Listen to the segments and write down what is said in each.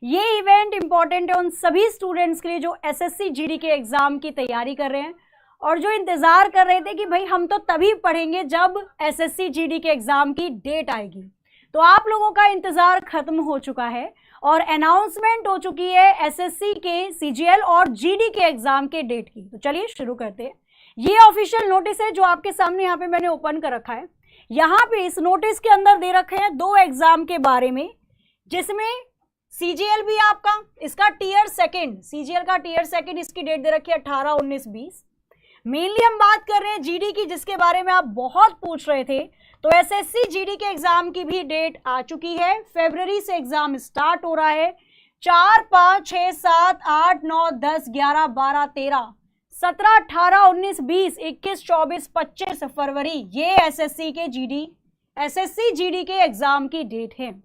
ये event important है उन सभी स्टूडेंट्स के लिए जो एसएससी जीडी के एग्जाम की तैयारी कर रहे हैं और जो इंतजार कर रहे थे कि भाई हम तो तभी पढ़ेंगे जब एसएससी जीडी के एग्जाम की डेट आएगी। तो आप लोगों का इंतजार खत्म हो चुका है और अनाउंसमेंट हो चुकी है एसएससी के सीजीएल और जीडी के एग्जाम के डेट की। तो चलिए शुरू करते हैं। ये ऑफिशियल नोटिस है जो आपके सामने यहाँ पे मैंने ओपन कर रखा है। यहाँ पे इस नोटिस के अंदर दे रखे हैं 2 एग्जाम के बारे में, जिसमें सीजीएल भी आपका, इसका टीयर सेकंड, सीजीएल का टीयर सेकंड, इसकी डेट दे रखी है 18, 19, 20। मेनली हम बात कर रहे हैं जीडी की, जिसके बारे में आप बहुत पूछ रहे थे। तो एसएससी जीडी के एग्जाम की भी डेट आ चुकी है। फरवरी से एग्जाम स्टार्ट हो रहा है। 4, 5, 6, 7, 8, 9, 10, 11, 12, 13, 17, 18, 19, 20, 21, 24, 25 फरवरी ये एसएससी जीडी के एग्जाम की डेट है।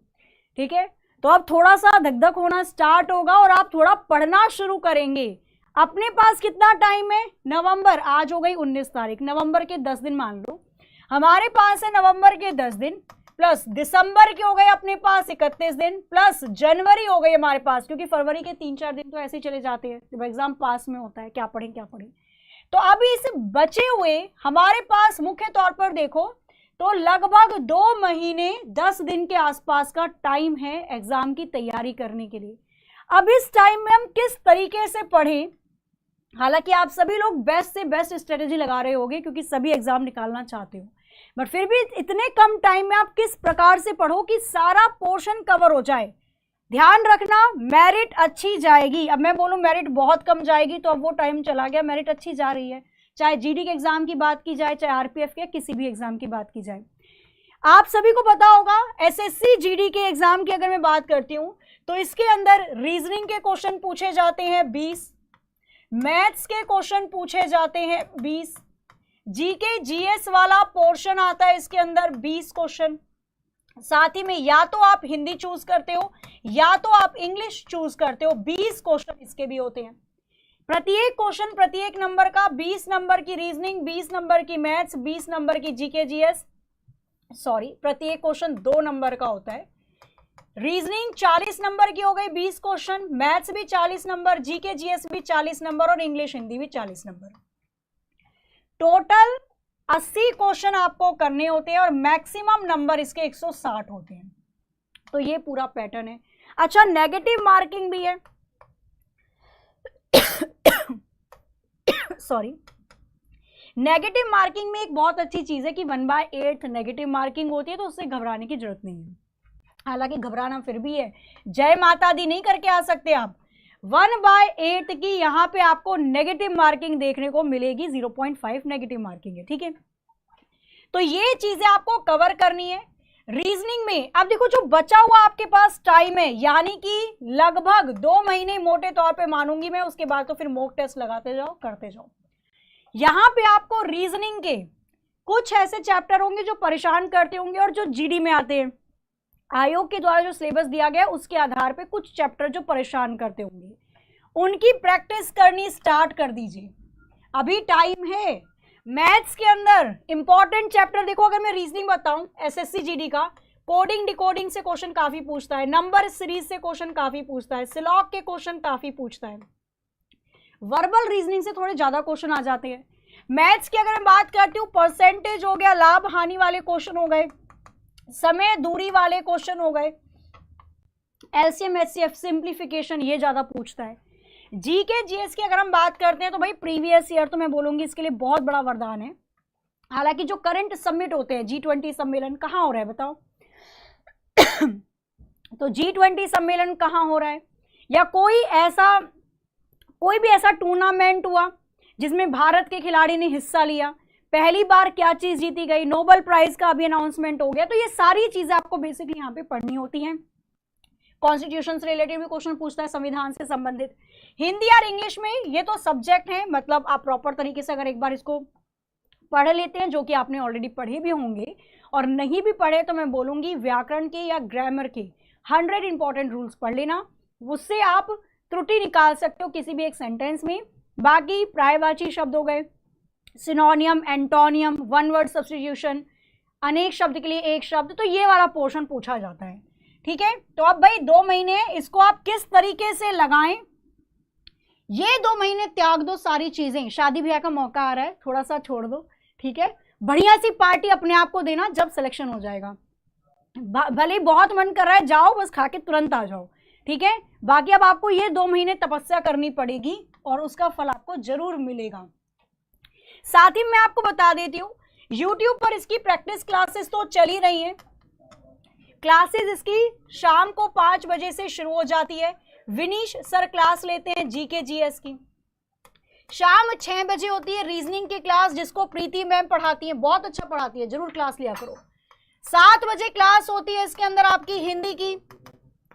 ठीक है, तो अब थोड़ा सा धक-धक होना स्टार्ट होगा और आप थोड़ा पढ़ना शुरू करेंगे। अपने पास कितना टाइम है? नवंबर, आज हो गई 19 तारीख, नवंबर के 10 दिन मान लो हमारे पास है। नवंबर के 10 दिन प्लस दिसंबर के हो गए अपने पास 31 दिन, प्लस जनवरी हो गई हमारे पास, क्योंकि फरवरी के 3-4 दिन तो ऐसे ही चले जाते हैं जब एग्जाम पास में होता है, क्या पढ़ें क्या पढ़ें। तो अभी इस बचे हुए हमारे पास मुख्य तौर पर देखो तो लगभग 2 महीने 10 दिन के आसपास का टाइम है एग्जाम की तैयारी करने के लिए। अब इस टाइम में हम किस तरीके से पढ़ें? हालांकि आप सभी लोग बेस्ट से बेस्ट स्ट्रेटेजी लगा रहे होंगे क्योंकि सभी एग्जाम निकालना चाहते हो, बट फिर भी इतने कम टाइम में आप किस प्रकार से पढ़ो कि सारा पोर्शन कवर हो जाए। ध्यान रखना, मेरिट अच्छी जाएगी। अब मैं बोलूं मेरिट बहुत कम जाएगी तो अब वो टाइम चला गया, मेरिट अच्छी जा रही है। चाहे जीडी के एग्जाम की बात की जाए, चाहे आरपीएफ के, किसी भी एग्जाम की बात की जाए। आप सभी को पता होगा एसएससी जीडी के एग्जाम की अगर मैं बात करती हूं तो इसके अंदर रीजनिंग के क्वेश्चन पूछे जाते हैं 20, मैथ्स के क्वेश्चन पूछे जाते हैं 20, जीके जीएस वाला पोर्शन आता है इसके अंदर 20 क्वेश्चन। साथ ही में या तो आप हिंदी चूज करते हो या तो आप इंग्लिश चूज करते हो, 20 क्वेश्चन इसके भी होते हैं। प्रत्येक क्वेश्चन प्रत्येक नंबर का, 20 नंबर की रीजनिंग, 20 नंबर की मैथ्स, 20 नंबर की जीके जीएस, प्रत्येक क्वेश्चन 2 नंबर का होता है। रीजनिंग 40 नंबर की हो गई 20 क्वेश्चन, मैथ्स भी 40 नंबर, जीके जीएस भी 40 नंबर और इंग्लिश हिंदी भी 40 नंबर। टोटल 80 क्वेश्चन आपको करने होते हैं और मैक्सिमम नंबर इसके 160 होते हैं। तो ये पूरा पैटर्न है। अच्छा, नेगेटिव मार्किंग भी है सॉरी, नेगेटिव मार्किंग में एक बहुत अच्छी चीज है कि 1/8 नेगेटिव मार्किंग होती है, तो उससे घबराने की जरूरत नहीं है। हालांकि घबराना फिर भी है, जय माता दी नहीं करके आ सकते आप। 1/8 की यहाँ पे आपको नेगेटिव मार्किंग देखने को मिलेगी, 0.5 नेगेटिव मार्किंग है। ठीक है, तो ये चीजें आपको कवर करनी है। रीजनिंग में अब देखो जो बचा हुआ आपके पास टाइम है, यानी कि लगभग 2 महीने मोटे तौर पे मानूंगी मैं, उसके बाद तो फिर मॉक टेस्ट लगाते जाओ, करते जाओ। यहाँ पे आपको रीजनिंग के कुछ ऐसे चैप्टर होंगे जो परेशान करते होंगे और जो जीडी में आते हैं, आयोग के द्वारा जो सिलेबस दिया गया उसके आधार पे कुछ चैप्टर जो परेशान करते होंगे, उनकी प्रैक्टिस करनी स्टार्ट कर दीजिए, अभी टाइम है। मैथ्स के अंदर इंपॉर्टेंट चैप्टर देखो, अगर मैं रीजनिंग बताऊं एसएससी जीडी का, कोडिंग डिकोडिंग से क्वेश्चन काफी पूछता है, नंबर सीरीज से क्वेश्चन काफी पूछता है, सिलॉक के क्वेश्चन काफी पूछता है, वर्बल रीजनिंग से थोड़े ज्यादा क्वेश्चन आ जाते हैं। मैथ्स की अगर मैं बात करती हूँ, परसेंटेज हो गया, लाभ हानि वाले क्वेश्चन हो गए, समय दूरी वाले क्वेश्चन हो गए, एलसीएम एचसीएफ सिंप्लीफिकेशन ये ज्यादा पूछता है। जीके जीएस की अगर हम बात करते हैं तो भाई प्रीवियस ईयर तो मैं बोलूंगी इसके लिए बहुत बड़ा वरदान है। हालांकि जो करंट सबमिट होते हैं, G20 सम्मेलन कहाँ हो रहा है बताओ तो G20 सम्मेलन कहाँ हो रहा है, या कोई भी ऐसा टूर्नामेंट हुआ जिसमें भारत के खिलाड़ी ने हिस्सा लिया, पहली बार क्या चीज जीती गई, नोबेल प्राइज का अभी अनाउंसमेंट हो गया। तो ये सारी चीजें आपको बेसिकली यहाँ पे पढ़नी होती हैं। कॉन्स्टिट्यूशन से रिलेटेड भी क्वेश्चन पूछता है, संविधान से संबंधित। हिंदी और इंग्लिश में ये तो सब्जेक्ट है, मतलब आप प्रॉपर तरीके से अगर एक बार इसको पढ़ लेते हैं, जो कि आपने ऑलरेडी पढ़े भी होंगे, और नहीं भी पढ़े तो मैं बोलूंगी व्याकरण के या ग्रामर के 100 इंपॉर्टेंट रूल्स पढ़ लेना, उससे आप त्रुटि निकाल सकते हो किसी भी एक सेंटेंस में। बाकी पर्यायवाची शब्द हो गए, सिनोनियम, एंटोनियम, वन वर्ड सब्स्टिट्यूशन, अनेक शब्द के लिए एक शब्द, तो ये वाला पोर्शन पूछा जाता है। ठीक है। तो अब भाई 2 महीने इसको आप किस तरीके से लगाएं, ये 2 महीने त्याग दो सारी चीजें। शादी ब्याह का मौका आ रहा है, थोड़ा सा छोड़ दो, ठीक है। बढ़िया सी पार्टी अपने आप को देना जब सिलेक्शन हो जाएगा। भले ही बहुत मन कर रहा है, जाओ बस खा के तुरंत आ जाओ, ठीक है। बाकी अब आपको ये 2 महीने तपस्या करनी पड़ेगी और उसका फल आपको जरूर मिलेगा। साथ ही मैं आपको बता देती हूँ, YouTube पर इसकी प्रैक्टिस क्लासेस तो चल ही रही हैं। क्लासेस इसकी शाम को 5 बजे से शुरू हो जाती है। विनीश सर क्लास लेते हैं जीके जीएस की। शाम 6 बजे होती है रीजनिंग की क्लास, जिसको प्रीति मैम पढ़ाती है, बहुत अच्छा पढ़ाती है, जरूर क्लास लिया करो। 7 बजे क्लास होती है इसके अंदर आपकी हिंदी की,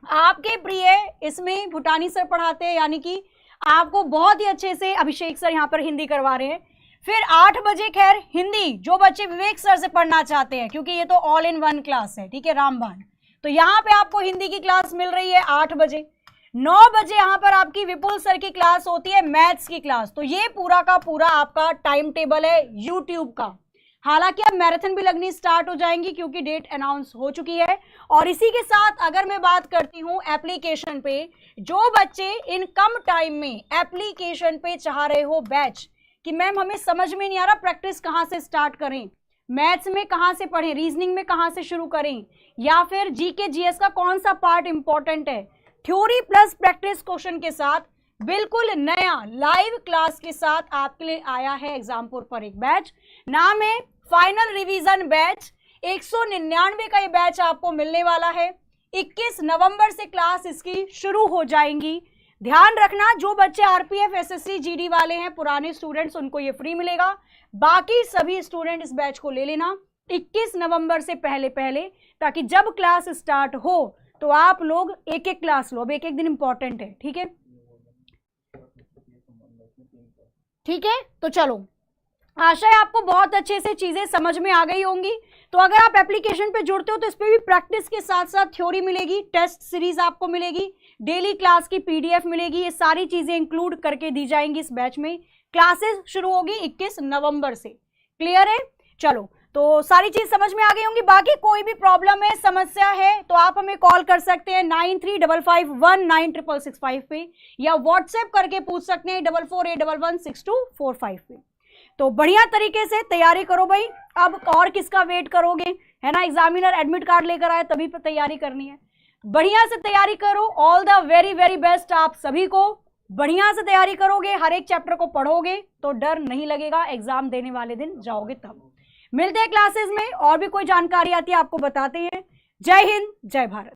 आपके प्रिय इसमें भूटानी सर पढ़ाते हैं, यानी कि आपको बहुत ही अच्छे से अभिषेक सर यहाँ पर हिंदी करवा रहे हैं। फिर 8 बजे खैर हिंदी जो बच्चे विवेक सर से पढ़ना चाहते हैं, क्योंकि ये तो ऑल इन वन क्लास है, ठीक है, रामबाण, तो यहाँ पे आपको हिंदी की क्लास मिल रही है 8 बजे। 9 बजे यहाँ पर आपकी विपुल सर की क्लास होती है, मैथ्स की क्लास। तो ये पूरा का पूरा आपका टाइम टेबल है यूट्यूब का। हालांकि अब मैराथन भी लगनी स्टार्ट हो जाएंगी क्योंकि डेट अनाउंस हो चुकी है। और इसी के साथ अगर मैं बात करती हूँ एप्लीकेशन पे, जो बच्चे इन कम टाइम में एप्लीकेशन पे चाह रहे हो बैच कि मैम हमें समझ में नहीं आ रहा प्रैक्टिस कहाँ से स्टार्ट करें, मैथ्स में कहाँ से पढ़ें, रीजनिंग में कहाँ से शुरू करें, या फिर जीके जीएस का कौन सा पार्ट इंपॉर्टेंट है, थ्योरी प्लस प्रैक्टिस क्वेश्चन के साथ बिल्कुल नया लाइव क्लास के साथ आपके लिए आया है एग्जामपुर पर एक बैच। नाम है फाइनल रिवीजन बैच। 199 का ये बैच आपको मिलने वाला है। 21 नवंबर से क्लास इसकी शुरू हो जाएंगी। ध्यान रखना, जो बच्चे आरपीएफ एसएससी जीडी वाले हैं, पुराने स्टूडेंट्स, उनको ये फ्री मिलेगा। बाकी सभी स्टूडेंट इस बैच को ले लेना 21 नवंबर से पहले पहले, ताकि जब क्लास स्टार्ट हो तो आप लोग एक एक क्लास लो। अब एक एक दिन इंपॉर्टेंट है, ठीक है, ठीक है। तो चलो, आशा है आपको बहुत अच्छे से चीजें समझ में आ गई होंगी। तो अगर आप एप्लीकेशन पे जुड़ते हो तो इस पे भी प्रैक्टिस के साथ साथ थ्योरी मिलेगी, टेस्ट सीरीज आपको मिलेगी, डेली क्लास की पीडीएफ मिलेगी, ये सारी चीजें इंक्लूड करके दी जाएंगी इस बैच में। क्लासेस शुरू होगी 21 नवंबर से। क्लियर है? चलो, तो सारी चीज समझ में आ गई होंगी। बाकी कोई भी प्रॉब्लम है, समस्या है, तो आप हमें कॉल कर सकते हैं 9355196665 पे, या व्हाट्सएप करके पूछ सकते हैं 4481116245 पे। तो बढ़िया तरीके से तैयारी करो भाई। अब और किसका वेट करोगे, है ना, एग्जामिनर एडमिट कार्ड लेकर आए तभी पर तैयारी करनी है। बढ़िया से तैयारी करो। All the very very best आप सभी को। बढ़िया से तैयारी करोगे, हर एक चैप्टर को पढ़ोगे तो डर नहीं लगेगा। एग्जाम देने वाले दिन जाओगे तब। मिलते हैं क्लासेस में, और भी कोई जानकारी आती है आपको बताते हैं। जय हिंद, जय भारत।